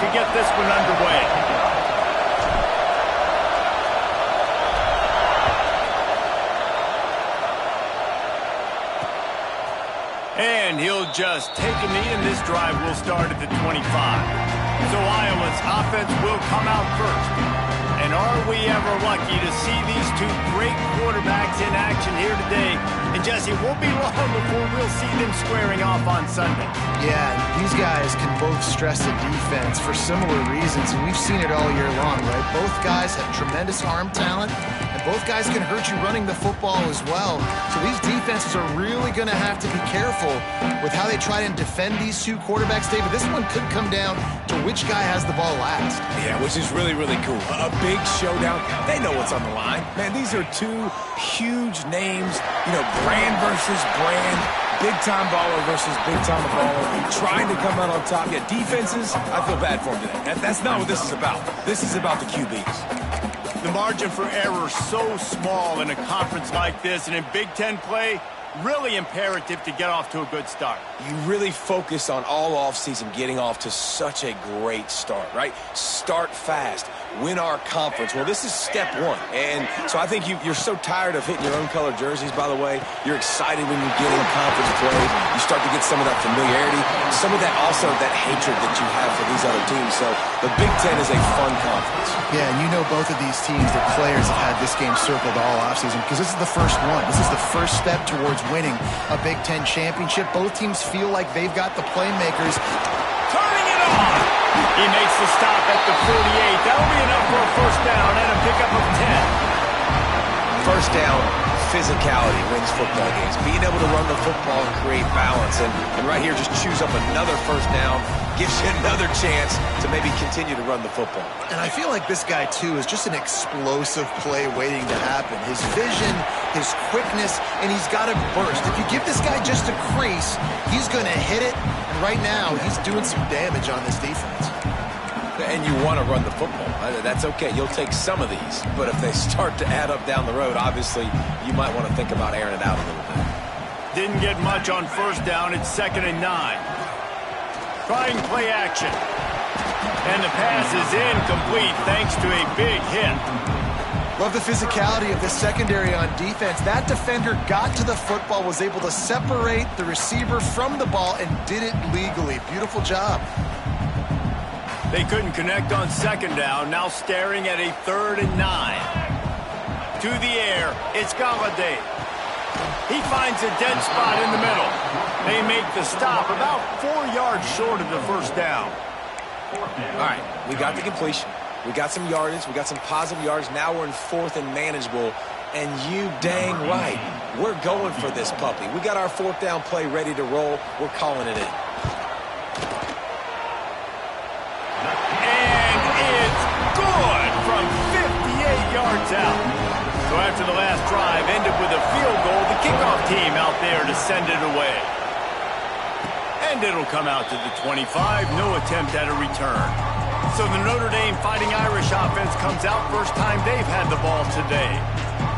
to get this one underway. And he'll just take a knee, and this drive will start at the 25. So Iowa's offense will come out first. And are we ever lucky to see these two great quarterbacks in action here today? And Jesse, it won't be long before we'll see them squaring off on Sunday. Yeah, these guys can both stress the defense for similar reasons, and we've seen it all year long, right? Both guys have tremendous arm talent, and both guys can hurt you running the football as well. So these defenses are really going to have to be careful with how they try and defend these two quarterbacks, David. This one could come down to which guy has the ball last. Yeah, which is really, really cool. A big showdown. They know what's on the line. Man, these are two huge names, you know, brand versus brand, big-time baller versus big-time baller, trying to come out on top. Yeah, defenses, I feel bad for them today. That's not what this is about. This is about the QBs. The margin for error so small in a conference like this, and in Big Ten play, really imperative to get off to a good start. You really focus on all offseason getting off to such a great start, right? Start fast. Win our conference. Well, this is step one. And so I think you're so tired of hitting your own color jerseys, by the way. You're excited when you get in conference play. You start to get some of that familiarity, some of that also that hatred that you have for these other teams. So the Big Ten is a fun conference. Yeah, and you know both of these teams, the players have had this game circled all offseason because this is the first one. This is the first step towards winning a Big Ten championship. Both teams feel like they've got the playmakers. Turning it on! He makes the stop at the 48. That'll be enough for a first down and a pickup of 10. First down, physicality wins football games. Being able to run the football and create balance. And right here, just choose up another first down, gives you another chance to maybe continue to run the football. And I feel like this guy, too, is just an explosive play waiting to happen. His vision, his quickness, and he's got a burst. If you give this guy just a crease, he's going to hit it. And right now, he's doing some damage on this defense. And you want to run the football. That's okay. You'll take some of these. But if they start to add up down the road, obviously, you might want to think about airing it out a little bit. Didn't get much on first down. It's 2nd and 9. Trying play action. And the pass is incomplete thanks to a big hit. Love the physicality of the secondary on defense. That defender got to the football, was able to separate the receiver from the ball, and did it legally. Beautiful job. They couldn't connect on 2nd down. Now staring at a 3rd and 9. To the air, it's Galladay. He finds a dead spot in the middle. They make the stop about 4 yards short of the first down. All right, we got the completion. We got some yardage. We got some positive yards. Now we're in 4th and manageable. And you dang right, we're going for this puppy. We got our 4th down play ready to roll. We're calling it in. And it's good from 58 yards out. So after the last drive ended with a field goal, the kickoff team out there to send it away. And it'll come out to the 25. No attempt at a return. So the Notre Dame Fighting Irish offense comes out first time they've had the ball today.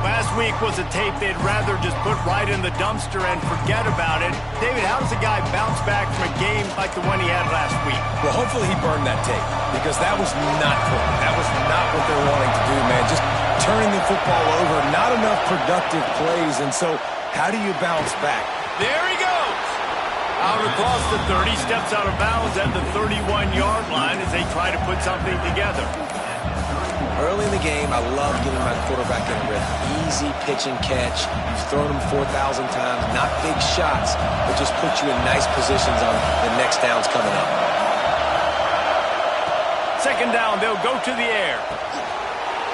Last week was a tape they'd rather just put right in the dumpster and forget about it. David, how does a guy bounce back from a game like the one he had last week? Well, hopefully he burned that tape because that was not cool. That was not what they're wanting to do, man. Just turning the football over, not enough productive plays. And so how do you bounce back? There he goes. Out across the 30, steps out of bounds at the 31-yard line as they try to put something together. Early in the game, I love getting my quarterback in a rhythm. Easy pitch and catch. You've thrown them 4,000 times. Not big shots, but just put you in nice positions on the next downs coming up. 2nd down, they'll go to the air.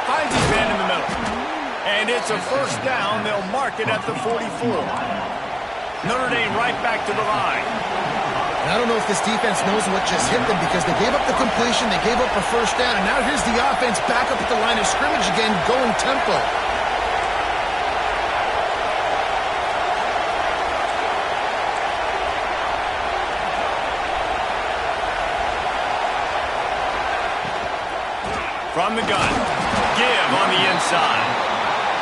Finds his man in the middle. And it's a first down. They'll mark it at the 44. Notre Dame right back to the line. And I don't know if this defense knows what just hit them because they gave up the completion, they gave up a first down, and now here's the offense back up at the line of scrimmage again, going tempo. From the gun, give on the inside.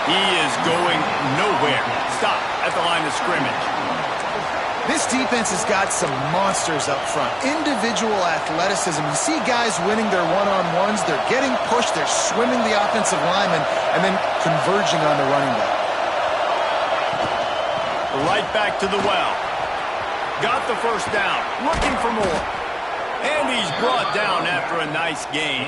He is going nowhere. Stop at the line of scrimmage. This defense has got some monsters up front. Individual athleticism. You see guys winning their one-on-ones. They're getting pushed. They're swimming the offensive lineman and then converging on the running back. Right back to the well. Got the first down. Looking for more. And he's brought down after a nice gain.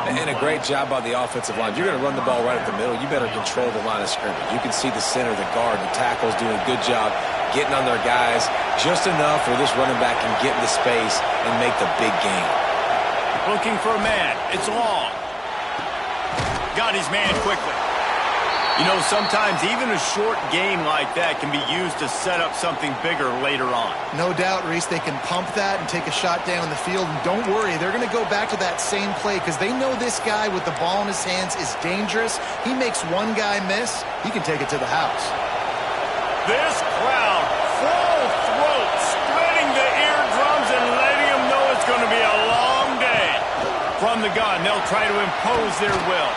And a great job by the offensive line. You're going to run the ball right at the middle. You better control the line of scrimmage. You can see the center, the guard, the tackles doing a good job getting on their guys just enough where this running back can get into space and make the big gain. Looking for a man. It's long. Got his man quickly. You know, sometimes even a short game like that can be used to set up something bigger later on. No doubt, Reese, they can pump that and take a shot down the field. And don't worry, they're going to go back to that same play because they know this guy with the ball in his hands is dangerous. He makes one guy miss, he can take it to the house. This crowd, full throat, splitting the eardrums and letting them know it's going to be a long day. From the gun, they'll try to impose their will.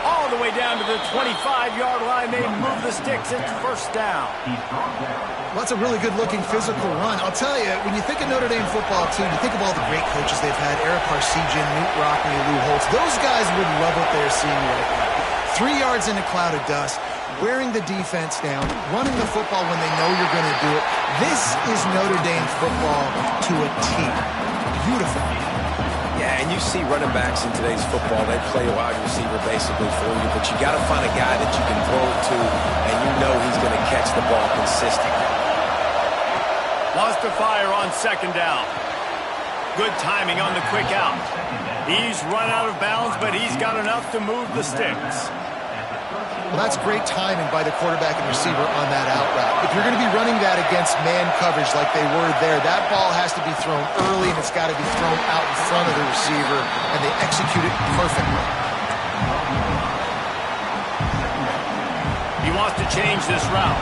All the way down to the 25-yard line, they move the sticks. It's first down. Well, that's a really good-looking physical run. I'll tell you, when you think of Notre Dame football, too, you think of all the great coaches they've had, Eric Parsegian, Newt Rockne, Lou Holtz. Those guys would love what they're seeing right now. 3 yards in a cloud of dust, wearing the defense down, running the football when they know you're going to do it. This is Notre Dame football to a T. Beautiful. Yeah, and you see running backs in today's football, they play a wide receiver basically for you, but you got to find a guy that you can throw it to, and you know he's going to catch the ball consistently. Wants to fire on second down. Good timing on the quick out. He's run out of bounds, but he's got enough to move the sticks. Well, that's great timing by the quarterback and receiver on that out route. If you're going to be running that against man coverage like they were there, that ball has to be thrown early and it's got to be thrown out in front of the receiver, and they execute it perfectly. He wants to change this route.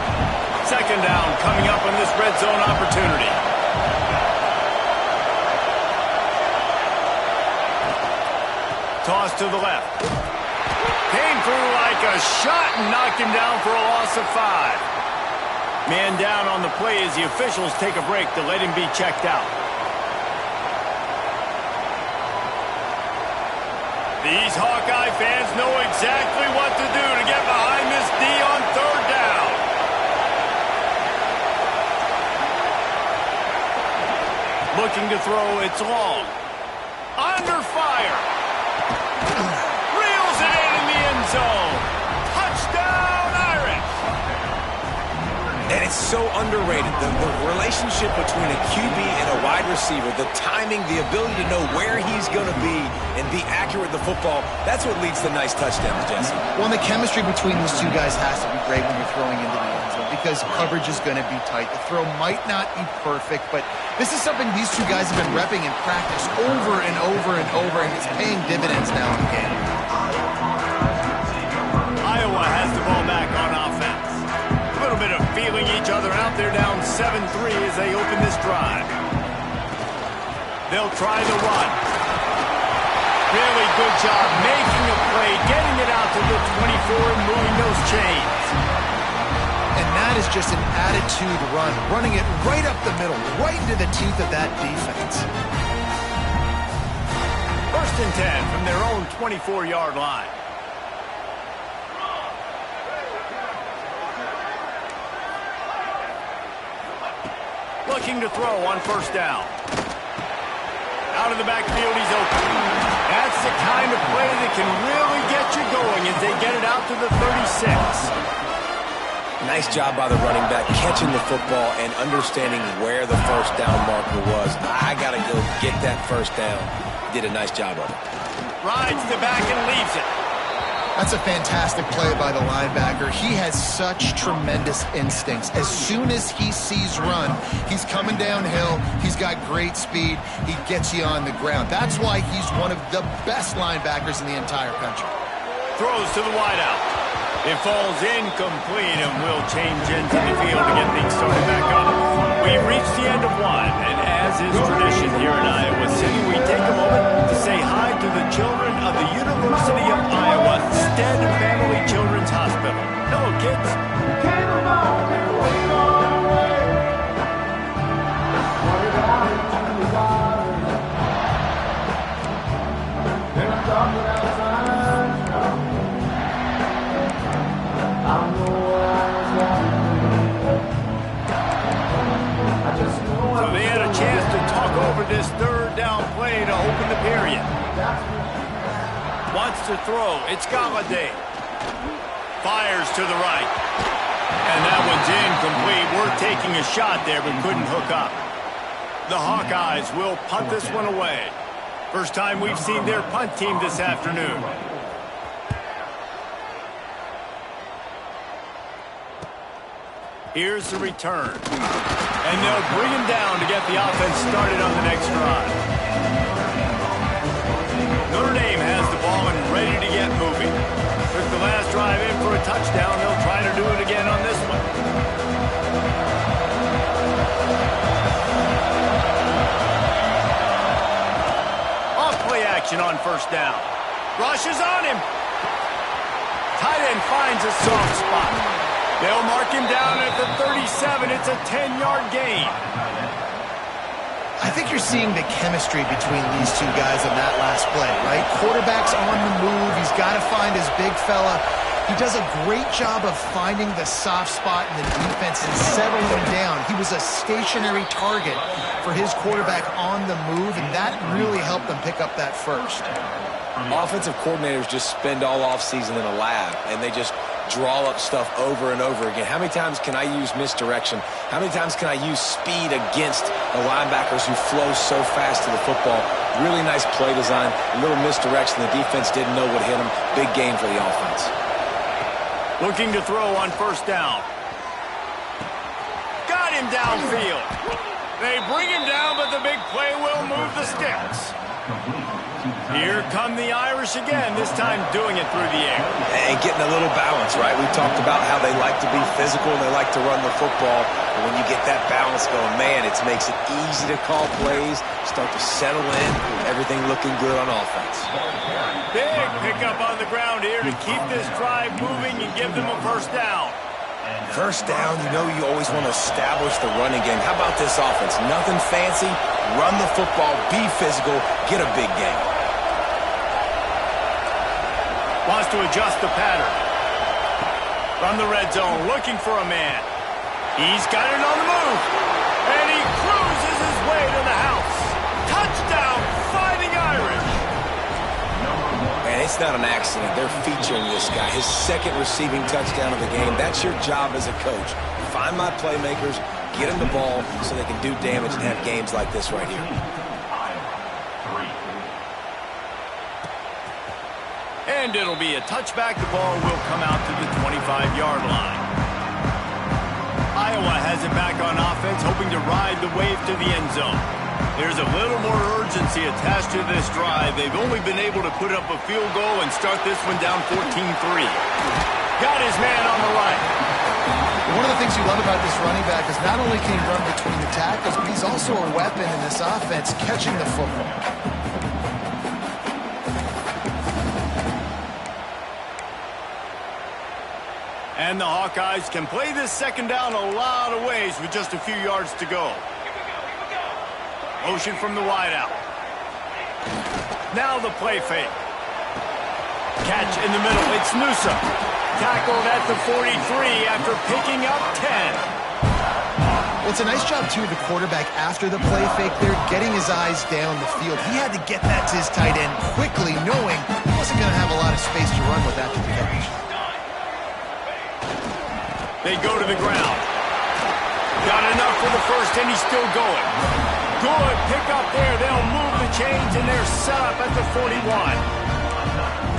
Second down coming up on this red zone opportunity. Toss to the left. Came through like a shot and knocked him down for a loss of 5. Man down on the play as the officials take a break to let him be checked out. These Hawkeye fans know exactly what to do to get behind this D on third down. Looking to throw, it's long. Under fire. Reels it in the end zone. Touchdown, Irish. And it's so underrated. The relationship between a QB and a wide receiver, the timing, the ability to know where he's going to be and be accurate with the football, that's what leads to nice touchdowns, Jesse. Well, and the chemistry between these two guys has to be great when you're throwing into the end zone because coverage is going to be tight. The throw might not be perfect, but this is something these two guys have been repping in practice over and over and over, and it's paying dividends now in the game. Iowa has the ball back on offense. A little bit of feeling each other out there, down 7-3 as they open this drive. They'll try the run. Really good job making a play, getting it out to the 24 and moving those chains. And that is just an attitude run, running it right up the middle, right into the teeth of that defense. First and 10 from their own 24-yard line. Looking to throw on first down. Out of the backfield, he's open. That's the kind of play that can really get you going as they get it out to the 36. Nice job by the running back, catching the football and understanding where the first down marker was. I got to go get that first down. Did a nice job of it. Rides the back and leaves it. That's a fantastic play by the linebacker. He has such tremendous instincts. As soon as he sees run, he's coming downhill. He's got great speed. He gets you on the ground. That's why he's one of the best linebackers in the entire country. Throws to the wideout. It falls incomplete and will change into the field to get things started back up. We've reached the end of one, and as is tradition here in Iowa City, we take a moment to say hi to the children of the University of Iowa Stead Family Children's Hospital. Hello, kids. Wants to throw. It's Galladay. Fires to the right. And that one's incomplete. We're taking a shot there, but couldn't hook up. The Hawkeyes will punt this one away. First time we've seen their punt team this afternoon. Here's the return. And they'll bring him down to get the offense started on the next drive. Notre Dame has the ball and ready to get moving. Took the last drive in for a touchdown. They'll try to do it again on this one. Off-play action on first down. Rushes on him. Tight end finds a soft spot. They'll mark him down at the 37. It's a 10-yard gain. I think you're seeing the chemistry between these two guys on that last play, right? Quarterback's on the move. He's got to find his big fella. He does a great job of finding the soft spot in the defense and settling him down. He was a stationary target for his quarterback on the move, and that really helped them pick up that first. Offensive coordinators just spend all offseason in a lab, and they just draw up stuff over and over again. How many times can I use misdirection? How many times can I use speed against the linebackers who flow so fast to the football? Really nice play design, a little misdirection. The defense didn't know what hit them. Big game for the offense. Looking to throw on first down. Got him downfield. They bring him down, but the big play will move the sticks. Here come the Irish again, this time doing it through the air. And getting a little balance, right? We talked about how they like to be physical and they like to run the football. And when you get that balance going, man, it makes it easy to call plays, start to settle in, everything looking good on offense. Big pickup on the ground here to keep this drive moving and give them a first down. First down, you know you always want to establish the running game. How about this offense? Nothing fancy. Run the football, be physical, get a big game. Wants to adjust the pattern. From the red zone, looking for a man. He's got it on the move. And he cruises his way to the house. Touchdown, Fighting Irish. And it's not an accident. They're featuring this guy. His second receiving touchdown of the game. That's your job as a coach. Find my playmakers, get them the ball so they can do damage and have games like this right here. And it'll be a touchback. The ball will come out to the 25-yard line. Iowa has it back on offense, hoping to ride the wave to the end zone. There's a little more urgency attached to this drive. They've only been able to put up a field goal and start this one down 14-3. Got his man on the right. One of the things you love about this running back is not only can he run between the tackles, but he's also a weapon in this offense, catching the football. And the Hawkeyes can play this second down a lot of ways with just a few yards to go. Motion from the wideout. Now the play fake. Catch in the middle. It's Newsom. Tackled at the 43 after picking up 10. Well, it's a nice job, too, the quarterback after the play fake there, getting his eyes down the field. He had to get that to his tight end quickly, knowing he wasn't going to have a lot of space to run with after the catch. They go to the ground. Got enough for the first, and he's still going. Good pickup there. They'll move the chains, and they're set up at the 41.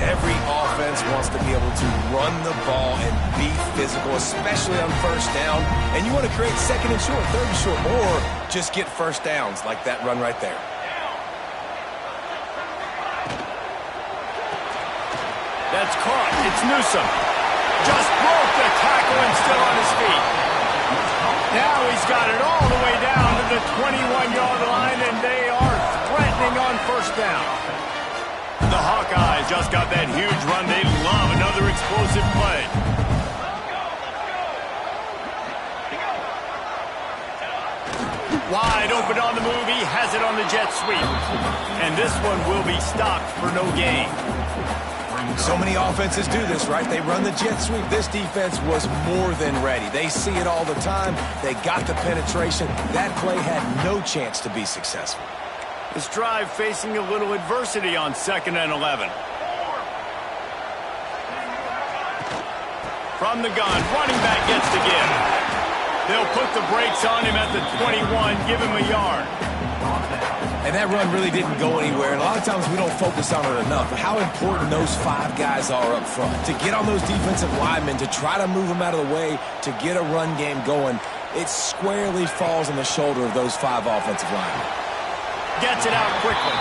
Every offense wants to be able to run the ball and be physical, especially on first down. And you want to create second and short, third and short, or just get first downs like that run right there. That's caught. It's Newsom. Just broke the tackle and still on his feet. Now he's got it all the way down to the 21-yard line, and they are threatening on first down. The Hawkeyes just got that huge run. They love another explosive play. Wide open on the move. He has it on the jet sweep. And this one will be stopped for no gain. So many offenses do this, right? They run the jet sweep. This defense was more than ready. They see it all the time. They got the penetration. That play had no chance to be successful. This drive facing a little adversity on 2nd and 11. From the gun, running back gets the give. They'll put the brakes on him at the 21, give him a yard. And that run really didn't go anywhere. And a lot of times we don't focus on it enough. But how important those 5 guys are up front. To get on those defensive linemen, to try to move them out of the way, to get a run game going, it squarely falls on the shoulder of those 5 offensive linemen. Gets it out quickly.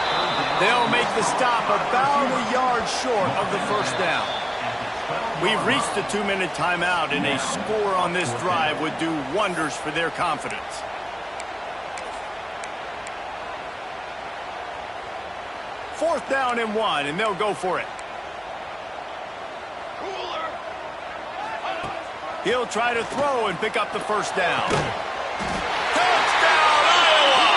They'll make the stop about a yard short of the first down. We've reached the 2-minute timeout, and a score on this drive would do wonders for their confidence. Fourth down and 1, and they'll go for it. He'll try to throw and pick up the first down. Touchdown, Iowa!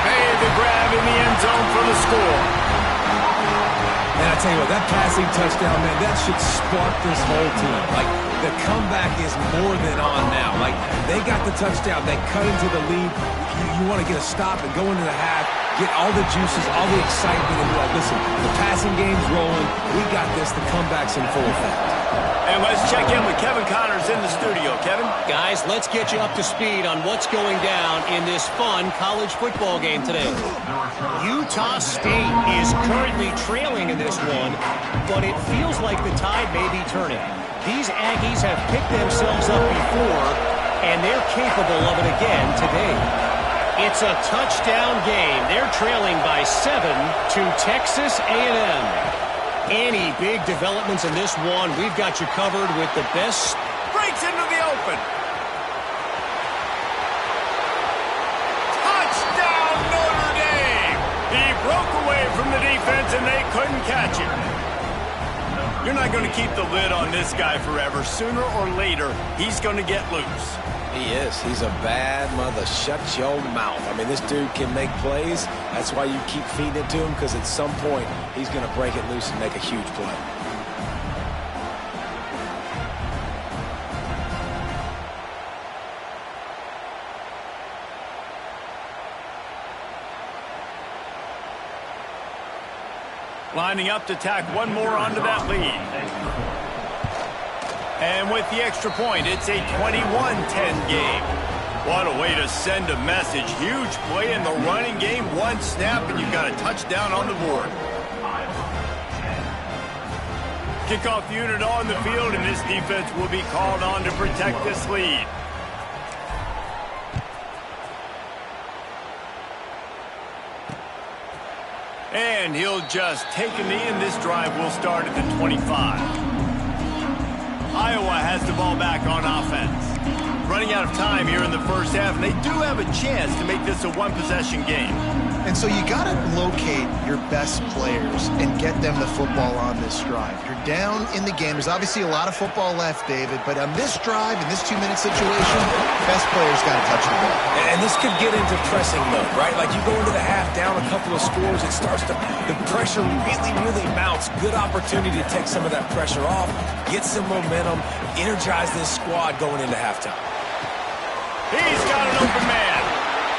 Made the grab in the end zone for the score. And I tell you what, that passing touchdown, man, that should spark this whole team. Like, the comeback is more than on now. Like, they got the touchdown. They cut into the lead. You want to get a stop and go into the half, get all the juices, all the excitement, and be like, listen, the passing game's rolling. We got this. The comeback's in full effect. And let's check in with Kevin Connors in the studio. Kevin? Guys, let's get you up to speed on what's going down in this fun college football game today. Utah State is currently trailing in this one, but it feels like the tide may be turning. These Aggies have picked themselves up before, and they're capable of it again today. It's a touchdown game. They're trailing by 7 to Texas A&M. Any big developments in this one, we've got you covered with the best. Breaks into the open. Touchdown, Notre Dame! He broke away from the defense, and they couldn't catch him. You're not going to keep the lid on this guy forever. Sooner or later, he's going to get loose. He is. He's a bad mother. Shut your mouth. I mean, this dude can make plays. That's why you keep feeding it to him, because at some point, he's going to break it loose and make a huge play. Lining up to tack one more onto that lead. And with the extra point, it's a 21-10 game. What a way to send a message. Huge play in the running game. One snap, and you've got a touchdown on the board. Kickoff unit on the field, and this defense will be called on to protect this lead. And he'll just take a knee, and this drive will start at the 25. Iowa has the ball back on offense. Running out of time here in the first half, and they do have a chance to make this a one-possession game. And so you got to locate your best players and get them the football on this drive. You're down in the game. There's obviously a lot of football left, David, but on this drive, in this 2-minute situation, best players got to touch the ball. And this could get into pressing mode, right? Like you go into the half down a couple of scores, it starts to, the pressure really mounts. Good opportunity to take some of that pressure off, get some momentum, energize this squad going into halftime. He's got an open man.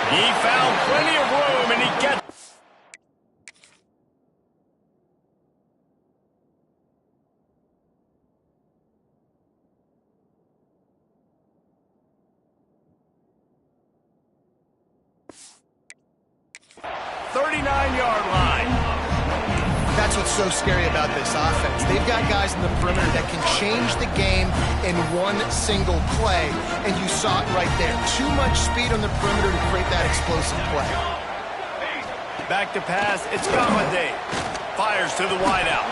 He found plenty of room, and he gets... That's what's so scary about this offense. They've got guys in the perimeter that can change the game in one single play, and you saw it right there. Too much speed on the perimeter to create that explosive play. Back to pass, it's Galladay. Fires to the wideout.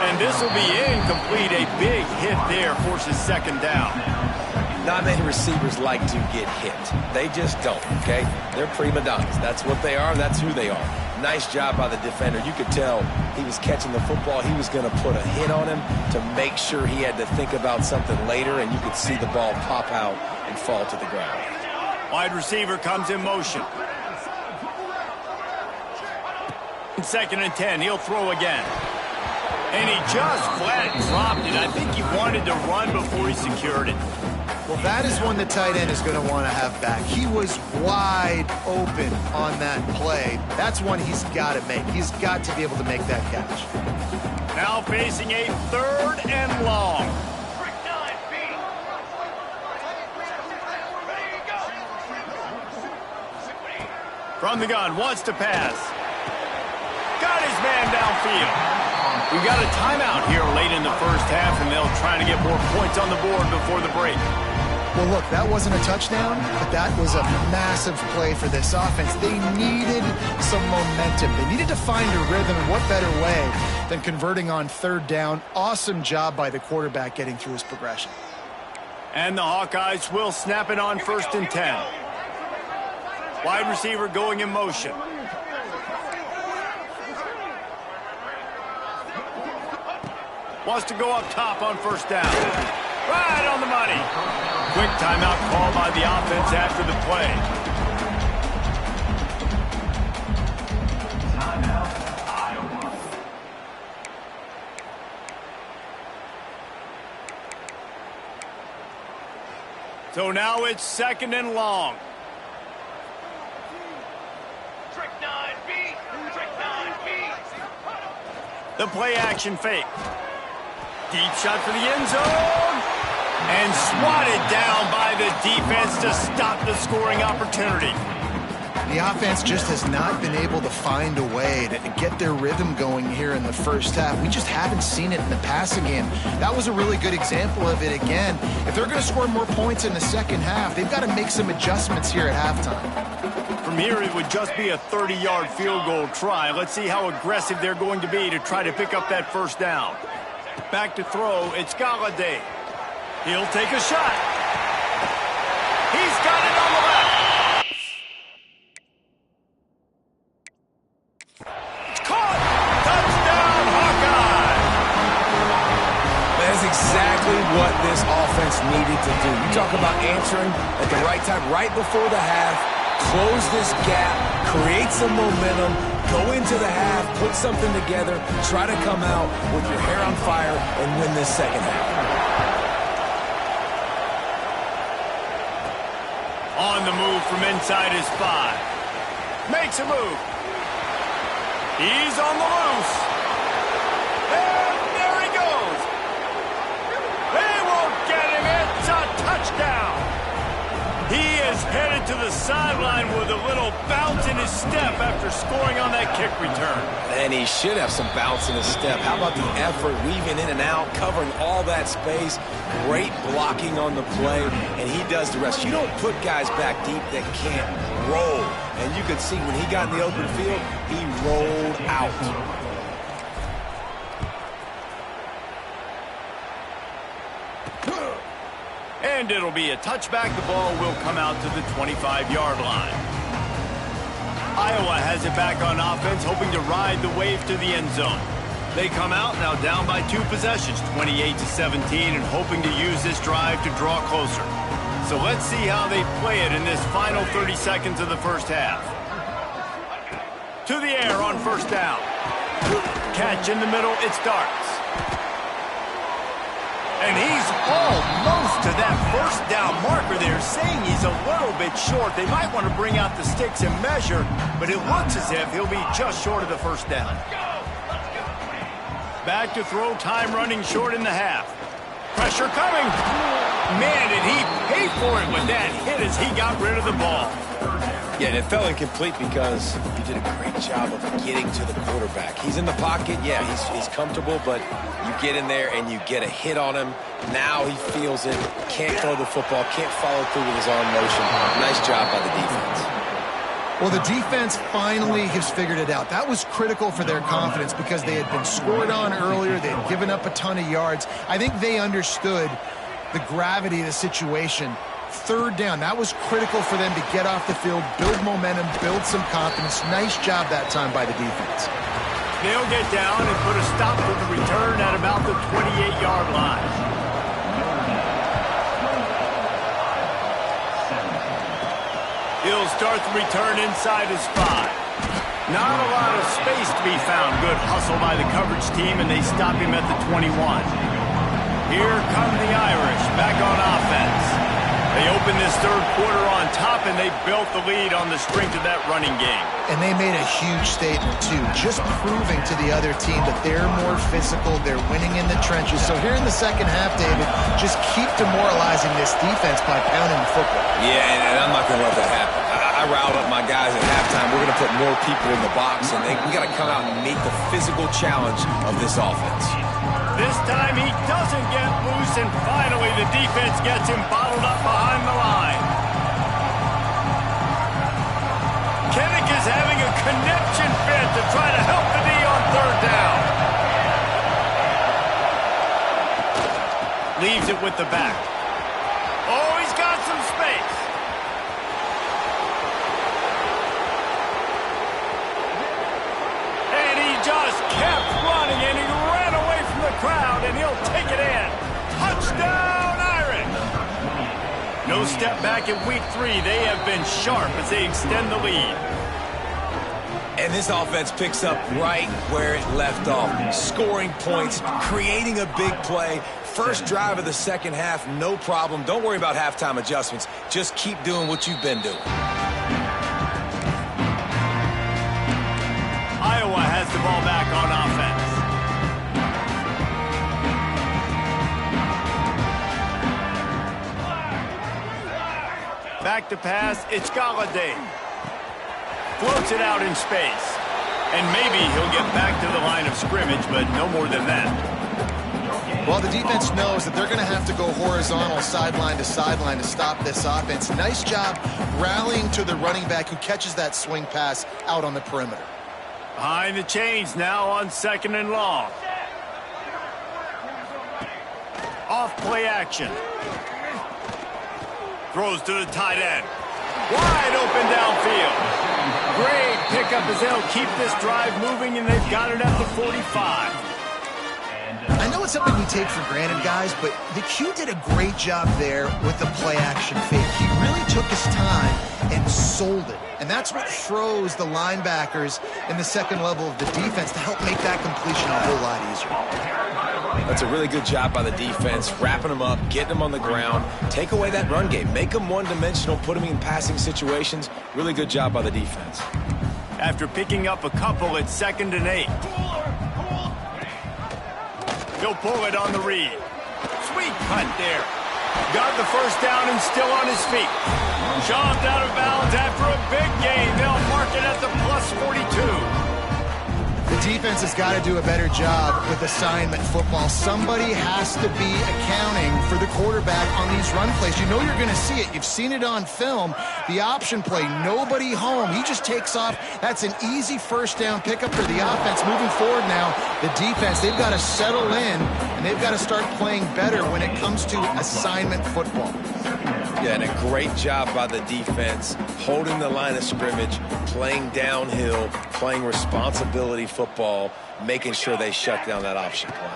And this will be incomplete. A big hit there forces second down. Not many receivers like to get hit. They just don't, okay? They're prima donnas. That's what they are. That's who they are. Nice job by the defender. You could tell he was catching the football. He was going to put a hit on him to make sure he had to think about something later, and you could see the ball pop out and fall to the ground. Wide receiver comes in motion. Second and 10. He'll throw again. And he just flat dropped it. I think he wanted to run before he secured it. Well, that is one the tight end is going to want to have back. He was wide open on that play. That's one he's got to make. He's got to be able to make that catch. Now facing a third and long. From the gun, wants to pass. Got his man downfield. We got a timeout here late in the first half, and they'll try to get more points on the board before the break. Well, look, that wasn't a touchdown, but that was a massive play for this offense. They needed some momentum. They needed to find a rhythm, and what better way than converting on third down. Awesome job by the quarterback getting through his progression. And the Hawkeyes will snap it on 1st and 10. Wide receiver going in motion. Wants to go up top on 1st down. Right on the money. Quick timeout call by the offense after the play. So now it's 2nd and long. The play action fake. Deep shot for the end zone. And swatted down by the defense to stop the scoring opportunity. The offense just has not been able to find a way to get their rhythm going here in the first half. We just haven't seen it in the passing game. That was a really good example of it again. If they're going to score more points in the second half, they've got to make some adjustments here at halftime. From here, it would just be a 30-yard field goal try. Let's see how aggressive they're going to be to try to pick up that 1st down. Back to throw, it's Galladay. He'll take a shot. He's got it on the left. It's caught. Touchdown, Hawkeye. That's exactly what this offense needed to do. You talk about answering at the right time, right before the half, close this gap, create some momentum, go into the half, put something together, try to come out with your hair on fire and win this second half. On the move from inside his 5. Makes a move. He's on the loose. And there he goes. They won't get him. It's a touchdown. He is headed to the sideline with a little bounce in his step after scoring on that kick return. And he should have some bounce in his step. How about the effort, weaving in and out, covering all that space. Great blocking on the play, and he does the rest. You don't put guys back deep that can't roll. And you could see when he got in the open field, he rolled out. And it'll be a touchback. The ball will come out to the 25-yard line. Iowa has it back on offense, hoping to ride the wave to the end zone. They come out now down by 2 possessions, 28-17, and hoping to use this drive to draw closer. So let's see how they play it in this final 30 seconds of the first half. To the air on 1st down. Catch in the middle, it starts. And he's almost to that 1st down marker there, saying he's a little bit short. They might want to bring out the sticks and measure, but it looks as if he'll be just short of the 1st down. Back to throw, time running short in the half. Pressure coming. Man, did he pay for it with that hit as he got rid of the ball. Yeah, and it fell incomplete because he did a great job of getting to the quarterback. He's in the pocket, yeah, he's comfortable, but you get in there and you get a hit on him. Now he feels it, can't throw the football, can't follow through with his arm motion. Nice job by the defense. Well, the defense finally has figured it out. That was critical for their confidence because they had been scored on earlier. They had given up a ton of yards. I think they understood the gravity of the situation. 3rd down, that was critical for them to get off the field, build momentum, build some confidence. Nice job that time by the defense. They'll get down and put a stop to the return at about the 28-yard line. He'll start the return inside his 5. Not a lot of space to be found. Good hustle by the coverage team, and they stop him at the 21. Here come the Irish back on offense. They open this third quarter on top, and they built the lead on the strength of that running game. And they made a huge statement, too, just proving to the other team that they're more physical, they're winning in the trenches. So here in the second half, David, just keep demoralizing this defense by pounding the football. Yeah, and I'm not going to let that happen. I riled up my guys at halftime. We're going to put more people in the box, and we got to come out and meet the physical challenge of this offense. This time he doesn't get loose, and finally the defense gets him bottled up behind the line. Kinnick is having a connection fit to try to help the D on third down. Leaves it with the back. Oh, he's got some space. And he just kept running, and he ran away from the crowd, and he'll take it in. Touchdown, Irish! No step back in week 3. They have been sharp as they extend the lead. And this offense picks up right where it left off. Scoring points, creating a big play. First drive of the second half, no problem. Don't worry about halftime adjustments. Just keep doing what you've been doing. Iowa has the ball back on offense. Back to pass, it's Galladay. Floats it out in space. And maybe he'll get back to the line of scrimmage, but no more than that. Well, the defense knows that they're going to have to go horizontal sideline to stop this offense. Nice job rallying to the running back who catches that swing pass out on the perimeter. Behind the chains now on 2nd and long. Off play action. Throws to the tight end. Wide open downfield. Great pickup as they'll keep this drive moving, and they've got it at the 45. I know it's something we take for granted, guys, but the Q did a great job there with the play-action fake. He really took his time and sold it, and that's what froze the linebackers in the second level of the defense to help make that completion a whole lot easier. That's a really good job by the defense, wrapping them up, getting them on the ground, take away that run game, make them one-dimensional, put them in passing situations. Really good job by the defense. After picking up a couple, it's 2nd and 8. He'll pull it on the read. Sweet cut there. Got the first down and still on his feet. Shoved out of bounds after a big gain. They'll mark it at the plus 42. The defense has got to do a better job with assignment football. Somebody has to be accounting for the quarterback on these run plays. You know you're going to see it. You've seen it on film. The option play, nobody home. He just takes off. That's an easy first down pickup for the offense. Moving forward now, the defense, they've got to settle in, and they've got to start playing better when it comes to assignment football. Yeah, and a great job by the defense, holding the line of scrimmage, playing downhill, playing responsibility football, making sure they shut down that option play.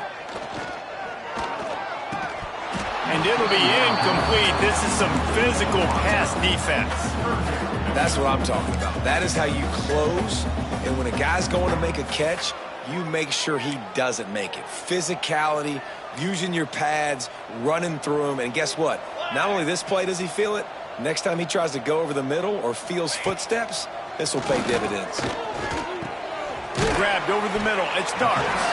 And it'll be incomplete. This is some physical pass defense. That's what I'm talking about. That is how you close, and when a guy's going to make a catch, you make sure he doesn't make it. Physicality, using your pads, running through him, and guess what? Not only this play does he feel it, next time he tries to go over the middle or feels footsteps, this will pay dividends. Grabbed over the middle. It starts.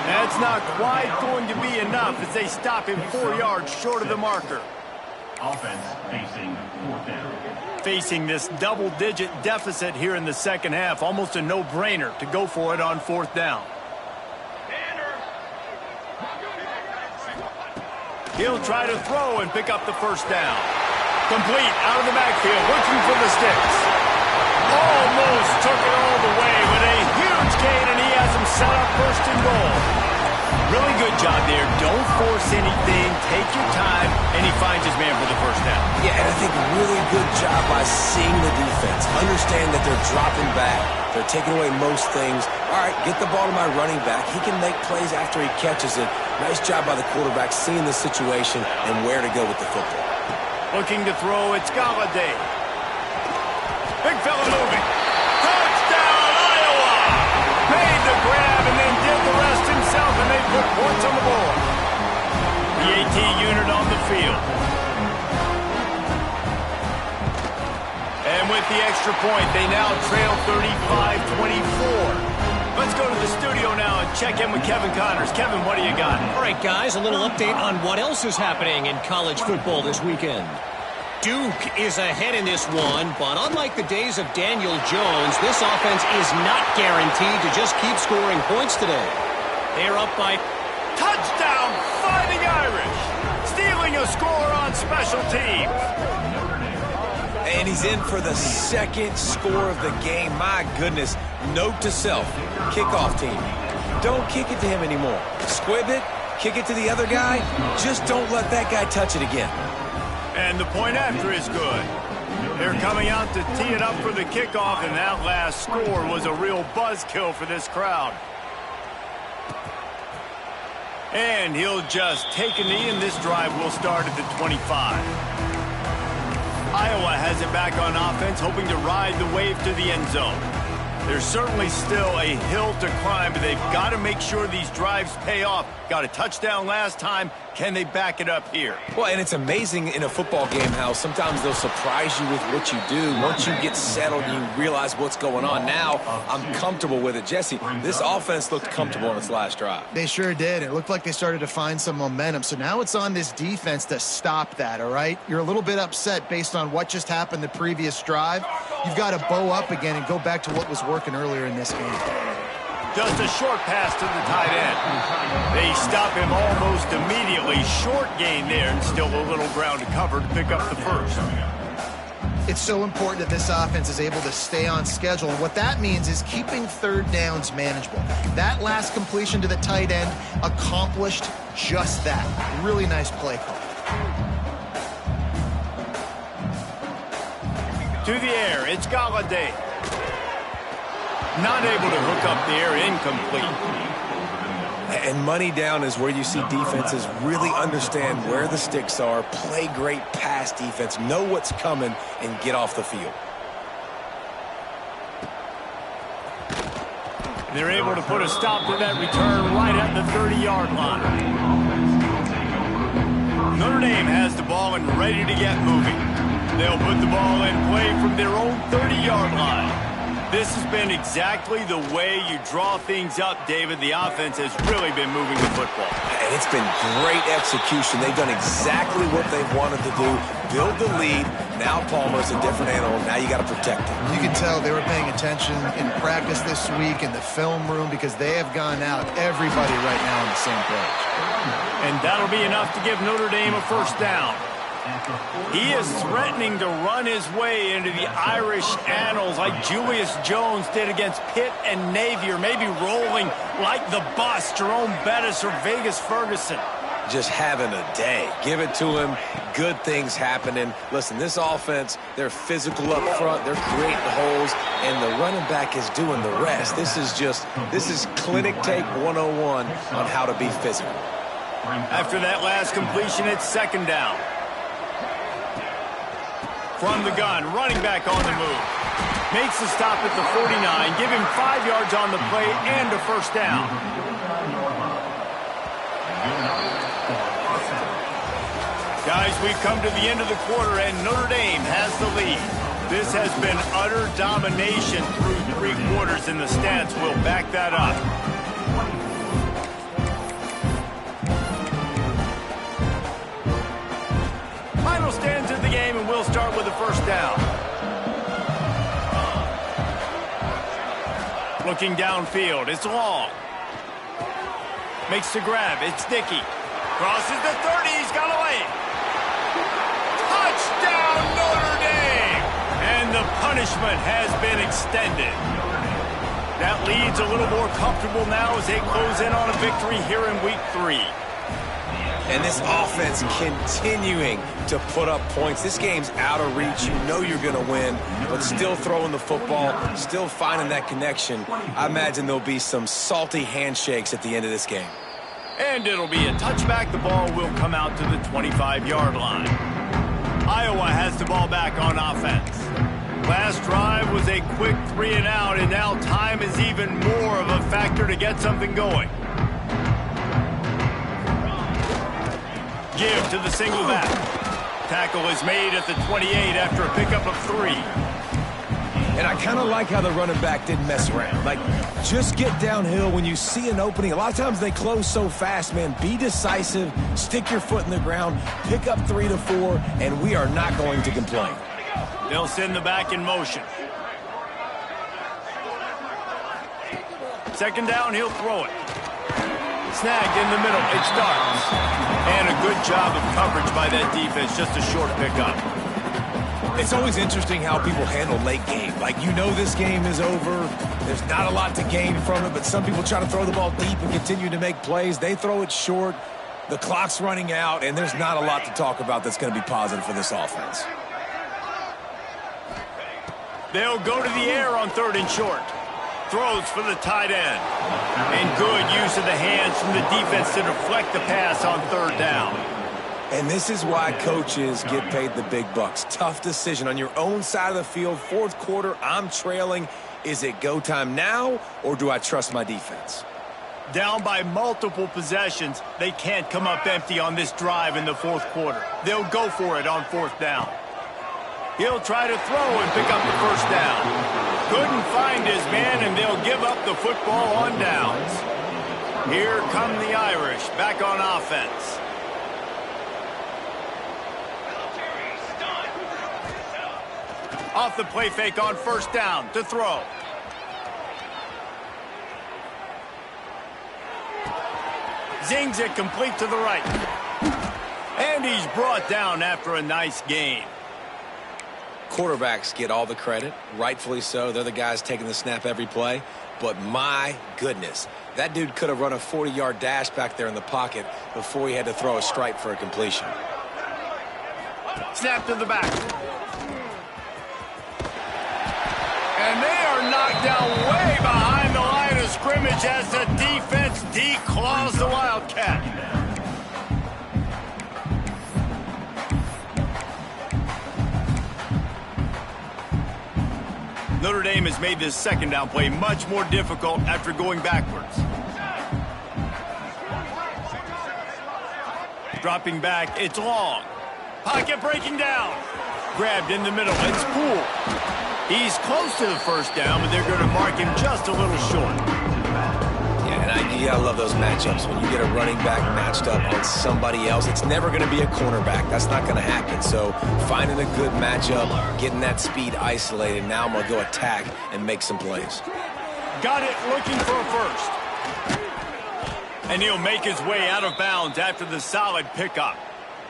That's not quite going to be enough as they stop him 4 yards short of the marker. Offense facing 4th down. Facing this double-digit deficit here in the second half, almost a no-brainer to go for it on 4th down. He'll try to throw and pick up the first down. Complete out of the backfield, looking for the sticks. Almost took it all the way with a huge gain, and he has him set up 1st and goal. Really good job there. Don't force anything. Take your time, and he finds his man for the first down. Yeah, and I think really good job by seeing the defense. Understand that they're dropping back. They're taking away most things. All right, get the ball to my running back. He can make plays after he catches it. Nice job by the quarterback seeing the situation and where to go with the football. Looking to throw, it's Galladay. Big fella moving. Touchdown, Iowa! Made the grab and then did the rest himself, and they put points on the board. The AT unit on the field. the extra point. They now trail 35-24. Let's go to the studio now and check in with Kevin Connors. Kevin, what do you got? All right, guys, a little update on what else is happening in college football this weekend. Duke is ahead in this one, but unlike the days of Daniel Jones, this offense is not guaranteed to just keep scoring points today. They're up by... Touchdown, Fighting Irish! Stealing a score on special teams. And he's in for the second score of the game. My goodness. Note to self, kickoff team. Don't kick it to him anymore. Squib it, kick it to the other guy. Just don't let that guy touch it again. And the point after is good. They're coming out to tee it up for the kickoff, and that last score was a real buzzkill for this crowd. And he'll just take a knee, and this drive will start at the 25. Iowa has it back on offense, hoping to ride the wave to the end zone. There's certainly still a hill to climb, but they've got to make sure these drives pay off. Got a touchdown last time. Can they back it up here? Well, and it's amazing in a football game how sometimes they'll surprise you with what you do. Once you get settled, you realize what's going on. Now, I'm comfortable with it. Jesse, this offense looked comfortable on its last drive. They sure did. It looked like they started to find some momentum. So now it's on this defense to stop that, all right? You're a little bit upset based on what just happened the previous drive. You've got to bow up again and go back to what was working earlier in this game. Just a short pass to the tight end. They stop him almost immediately. Short gain there, and still a little ground to cover to pick up the first. It's so important that this offense is able to stay on schedule. And what that means is keeping third downs manageable. That last completion to the tight end accomplished just that. Really nice play call. To the air, it's Galladay. Not able to hook up there, incomplete. And money down is where you see defenses really understand where the sticks are, play great pass defense, know what's coming, and get off the field. They're able to put a stop to that return right at the 30-yard line. Notre Dame has the ball and ready to get moving. They'll put the ball in play from their own 30-yard line. This has been exactly the way you draw things up, David. The offense has really been moving the football. And it's been great execution. They've done exactly what they've wanted to do. Build the lead. Now Palmer's a different animal. Now you got to protect him. You can tell they were paying attention in practice this week in the film room because they have gone out, everybody right now on the same page. And that'll be enough to give Notre Dame a first down. He is threatening to run his way into the Irish annals like Julius Jones did against Pitt and Navy, or maybe rolling like the bus, Jerome Bettis or Vegas Ferguson. Just having a day. Give it to him. Good things happening. Listen, this offense, they're physical up front. They're creating holes, and the running back is doing the rest. This is clinic tape 101 on how to be physical. After that last completion, it's second down. From the gun, running back on the move. Makes the stop at the 49. Give him 5 yards on the play and a first down. Guys, we've come to the end of the quarter, and Notre Dame has the lead. This has been utter domination through 3 quarters, and the stats will back that up. Final stands of the game, and we'll start with the first down. Looking downfield, it's long. Makes the grab, it's Dickey. Crosses the 30, he's got away. Touchdown, Notre Dame! And the punishment has been extended. That lead's a little more comfortable now as they close in on a victory here in week 3. And this offense continuing to put up points. This game's out of reach. You know you're going to win, but still throwing the football, still finding that connection. I imagine there'll be some salty handshakes at the end of this game. And it'll be a touchback. The ball will come out to the 25-yard line. Iowa has the ball back on offense. Last drive was a quick 3-and-out, and now time is even more of a factor to get something going. Give to the single back. Tackle is made at the 28 after a pickup of 3. And I kind of like how the running back didn't mess around. Like, just get downhill when you see an opening. A lot of times they close so fast, man. Be decisive, stick your foot in the ground, pick up 3 to 4, and we are not going to complain. They'll send the back in motion. Second down, he'll throw it. Snagged in the middle, it starts. And a good job of coverage by that defense, just a short pickup. It's always interesting how people handle late game. Like, you know this game is over. There's not a lot to gain from it, but some people try to throw the ball deep and continue to make plays. They throw it short. The clock's running out, and there's not a lot to talk about that's going to be positive for this offense. They'll go to the air on 3rd and short. Throws for the tight end. And good use of the hands from the defense to deflect the pass on 3rd down. And this is why coaches get paid the big bucks. Tough decision on your own side of the field. 4th quarter, I'm trailing. Is it go time now, or do I trust my defense? Down by multiple possessions, they can't come up empty on this drive in the 4th quarter. They'll go for it on 4th down. He'll try to throw and pick up the 1st down. Couldn't find his man, and they'll give up the football on downs. Here come the Irish, back on offense. Off the play fake on 1st down to throw. Zings it complete to the right. And he's brought down after a nice gain. Quarterbacks get all the credit, rightfully so. They're the guys taking the snap every play. But my goodness, that dude could have run a 40-yard dash back there in the pocket before he had to throw a stripe for a completion. Snap to the back. And they are knocked down way behind the line of scrimmage as the defense declaws the Wildcat. Notre Dame has made this 2nd down play much more difficult after going backwards. Dropping back, it's long. Pocket breaking down. Grabbed in the middle, it's Poole. He's close to the 1st down, but they're going to mark him just a little short. Yeah, and you gotta love those matchups. When you get a running back matched up on somebody else, it's never going to be a cornerback. That's not going to happen. So finding a good matchup, getting that speed isolated, now I'm going to go attack and make some plays. Got it, looking for a 1st. And he'll make his way out of bounds after the solid pickup.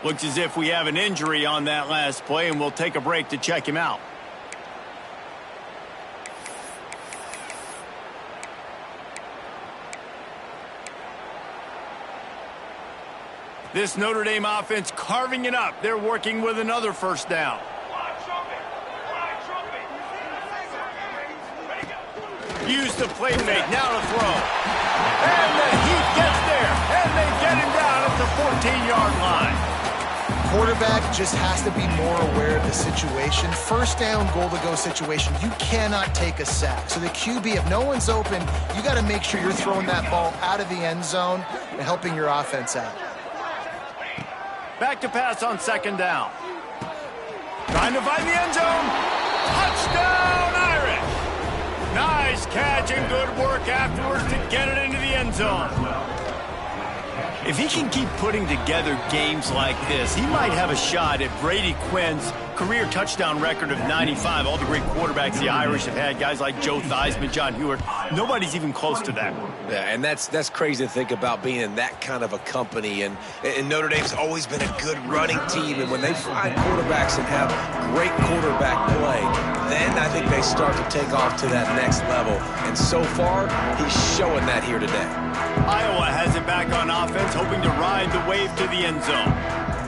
Looks as if we have an injury on that last play, and we'll take a break to check him out. This Notre Dame offense carving it up. They're working with another 1st down. Use the play fake, now to throw. And the Heat gets there, and they get him down at the 14-yard line. Quarterback just has to be more aware of the situation. 1st down, goal-to-go situation, you cannot take a sack. So the QB, if no one's open, you got to make sure you're throwing that ball out of the end zone and helping your offense out. Back to pass on 2nd down. Trying to find the end zone. Touchdown, Irish! Nice catch and good work afterwards to get it into the end zone. If he can keep putting together games like this, he might have a shot at Brady Quinn's career touchdown record of 95. All the great quarterbacks the Irish have had, guys like Joe Theismann, John Hewitt, nobody's even close to that. Yeah, and that's crazy to think about being in that kind of a company. And Notre Dame's always been a good running team. And when they find quarterbacks and have great quarterback play, then I think they start to take off to that next level. And so far, he's showing that here today. Iowa has it back on offense, hoping to ride the wave to the end zone.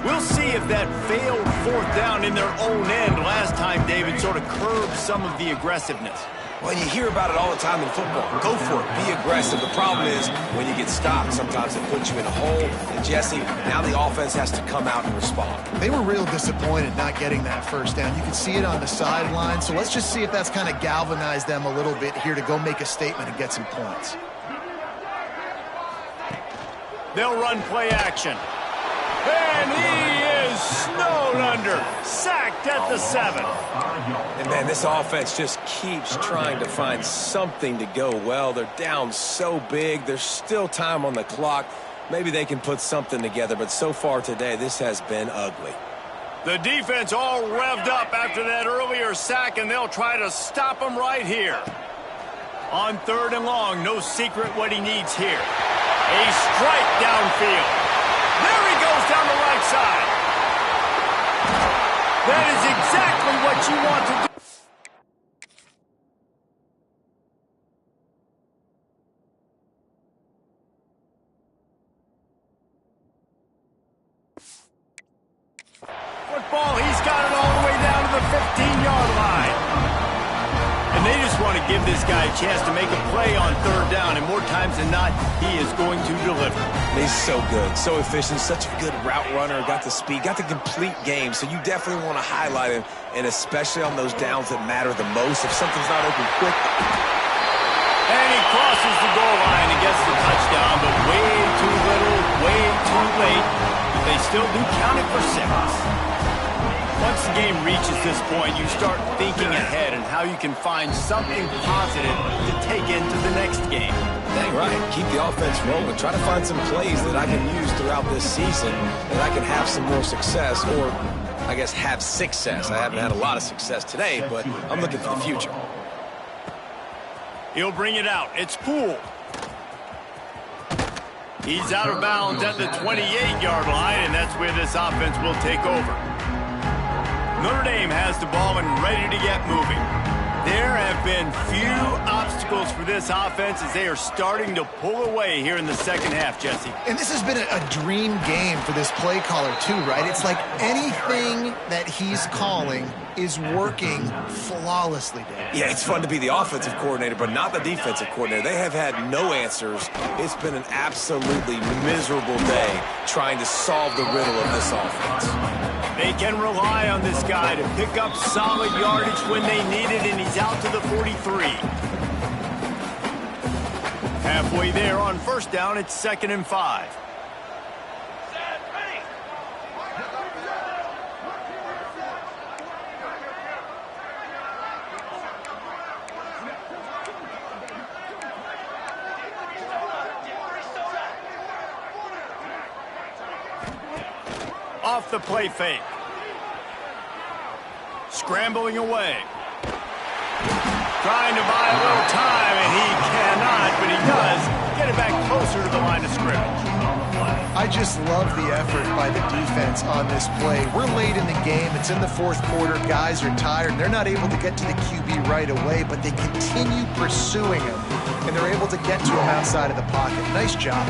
We'll see if that failed 4th down in their own end last time, David, sort of curbed some of the aggressiveness. Well, you hear about it all the time in football. Go for it. Be aggressive. The problem is when you get stopped, sometimes it puts you in a hole. And, Jesse, now the offense has to come out and respond. They were real disappointed not getting that 1st down. You can see it on the sideline. So let's just see if that's kind of galvanized them a little bit here to go make a statement and get some points. They'll run play action. And he is snowed under. pressure. Sacked at the 7. And, man, this offense just keeps trying to find something to go well. They're down so big. There's still time on the clock. Maybe they can put something together, but so far today, this has been ugly. The defense all revved up after that earlier sack, and they'll try to stop him right here. On 3rd and long, no secret what he needs here. A strike downfield. There he goes down the right side. That is exactly what you want to do. Football, he's got it all the way down to the 15-yard line. And they just want to give this guy a chance to make a play on 3rd down, and more times than not, he is going to deliver. He's so good, so efficient, such a good route runner, got the speed, got the complete game, so you definitely want to highlight him, and especially on those downs that matter the most. If something's not open quick. And he crosses the goal line and gets the touchdown, but way too little, way too late. But they still do count it for 6. Once the game reaches this point, you start thinking ahead and how you can find something positive to take into the next game. Dang right. Keep the offense rolling. Try to find some plays that I can use throughout this season that I can have some more success, or I guess have success. I haven't had a lot of success today, but I'm looking for the future. He'll bring it out. It's Poole. He's out of bounds at the 28-yard line, and that's where this offense will take over. Notre Dame has the ball and ready to get moving. There have been few obstacles for this offense as they are starting to pull away here in the second half, Jesse. And this has been a dream game for this play caller too, right? It's like anything that he's calling is working flawlessly, Dave. Yeah, it's fun to be the offensive coordinator, but not the defensive coordinator. They have had no answers. It's been an absolutely miserable day trying to solve the riddle of this offense. They can rely on this guy to pick up solid yardage when they need it, and he's out to the 43. Halfway there on 1st down, it's 2nd and 5. Off the play fake. Scrambling away. Trying to buy a little time, and he cannot, but he does get it back closer to the line of scrimmage. I just love the effort by the defense on this play. We're late in the game. It's in the 4th quarter. Guys are tired. They're not able to get to the QB right away, but they continue pursuing him, and they're able to get to him outside of the pocket. Nice job.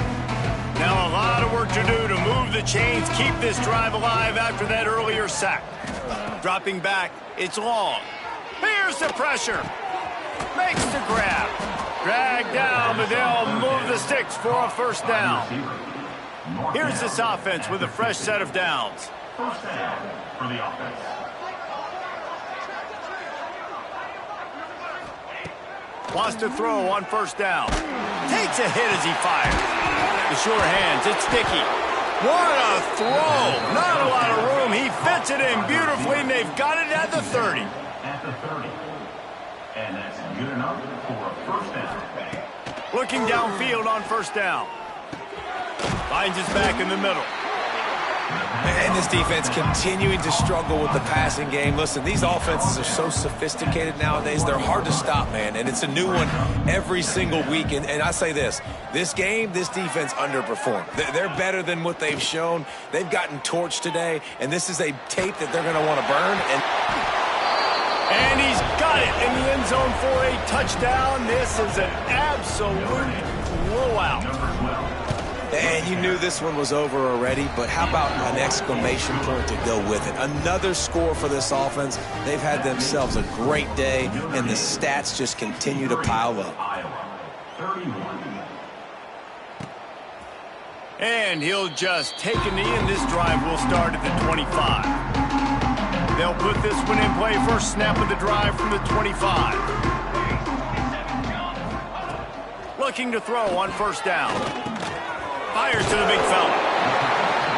Now a lot of work to do to move the chains, keep this drive alive after that earlier sack. Dropping back, it's long. Here's the pressure. Makes the grab. Drag down, but they'll move the sticks for a 1st down. Here's this offense with a fresh set of downs. 1st down for the offense. Wants to throw on 1st down. Takes a hit as he fires. The sure hands, it's sticky. What a throw. Not a lot of room. He fits it in beautifully, and they've got it at the 30. At the 30. And that's good enough for a 1st down. Looking downfield on 1st down. Finds his back in the middle. And this defense continuing to struggle with the passing game. Listen, these offenses are so sophisticated nowadays. They're hard to stop, man. And it's a new one every single week. And I say this game, this defense underperformed. They're better than what they've shown. They've gotten torched today. And this is a tape that they're going to want to burn. And he's got it in the end zone for a touchdown. This is an absolute blowout. And you knew this one was over already, but how about an exclamation point to go with it? Another score for this offense. They've had themselves a great day, and the stats just continue to pile up. And he'll just take a knee, and this drive will start at the 25. They'll put this one in play. First snap of the drive from the 25. Looking to throw on 1st down. Fires to the big fella.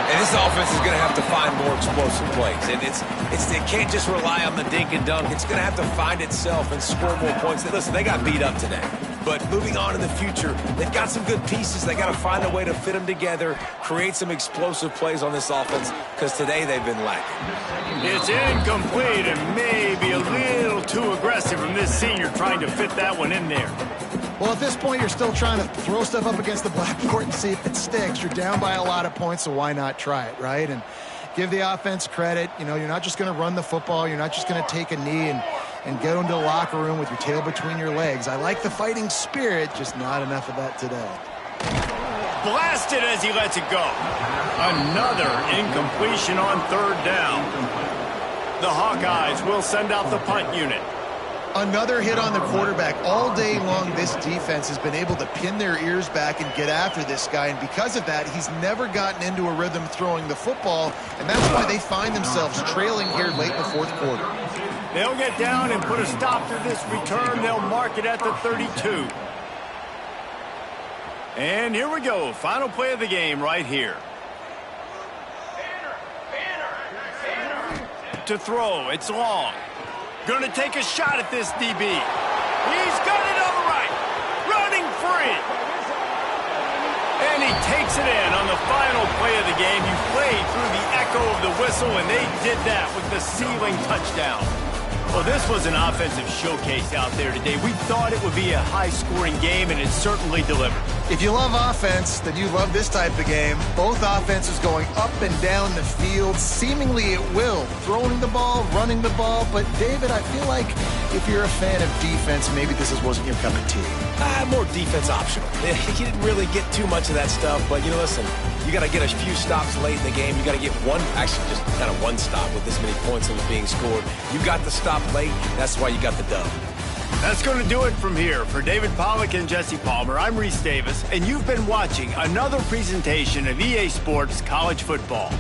And this offense is going to have to find more explosive plays. And it can't just rely on the dink and dunk. It's going to have to find itself and score more points. Listen, they got beat up today. But moving on in the future, they've got some good pieces. They got to find a way to fit them together, create some explosive plays on this offense, because today they've been lacking. It's incomplete and maybe a little too aggressive from this senior trying to fit that one in there. Well, at this point, you're still trying to throw stuff up against the blackboard and see if it sticks. You're down by a lot of points, so why not try it, right? And give the offense credit. You know, you're not just going to run the football. You're not just going to take a knee and go into the locker room with your tail between your legs. I like the fighting spirit, just not enough of that today. Blasted as he lets it go. Another incompletion on third down. The Hawkeyes will send out the punt unit. Another hit on the quarterback. All day long, this defense has been able to pin their ears back and get after this guy, and because of that, he's never gotten into a rhythm throwing the football, and that's why they find themselves trailing here late in the fourth quarter. They'll get down and put a stop to this return. They'll mark it at the 32. And here we go. Final play of the game right here. To throw. It's long. Going to take a shot at this DB. He's got it all right. Running free. And he takes it in on the final play of the game. You played through the echo of the whistle, and they did that with the ceiling touchdown. Well, this was an offensive showcase out there today. We thought it would be a high-scoring game, and it certainly delivered. If you love offense, then you love this type of game. Both offenses going up and down the field, seemingly at will. Throwing the ball, running the ball. But, David, I feel like if you're a fan of defense, maybe this wasn't your cup of tea. More defense optional. You didn't really get too much of that stuff, but, you know, listen, you got to get a few stops late in the game. You got to get actually just kind of one stop with this many points that was being scored. You got the stop late. That's why you got the dub. That's going to do it from here. For David Pollack and Jesse Palmer, I'm Reese Davis, and you've been watching another presentation of EA Sports College Football.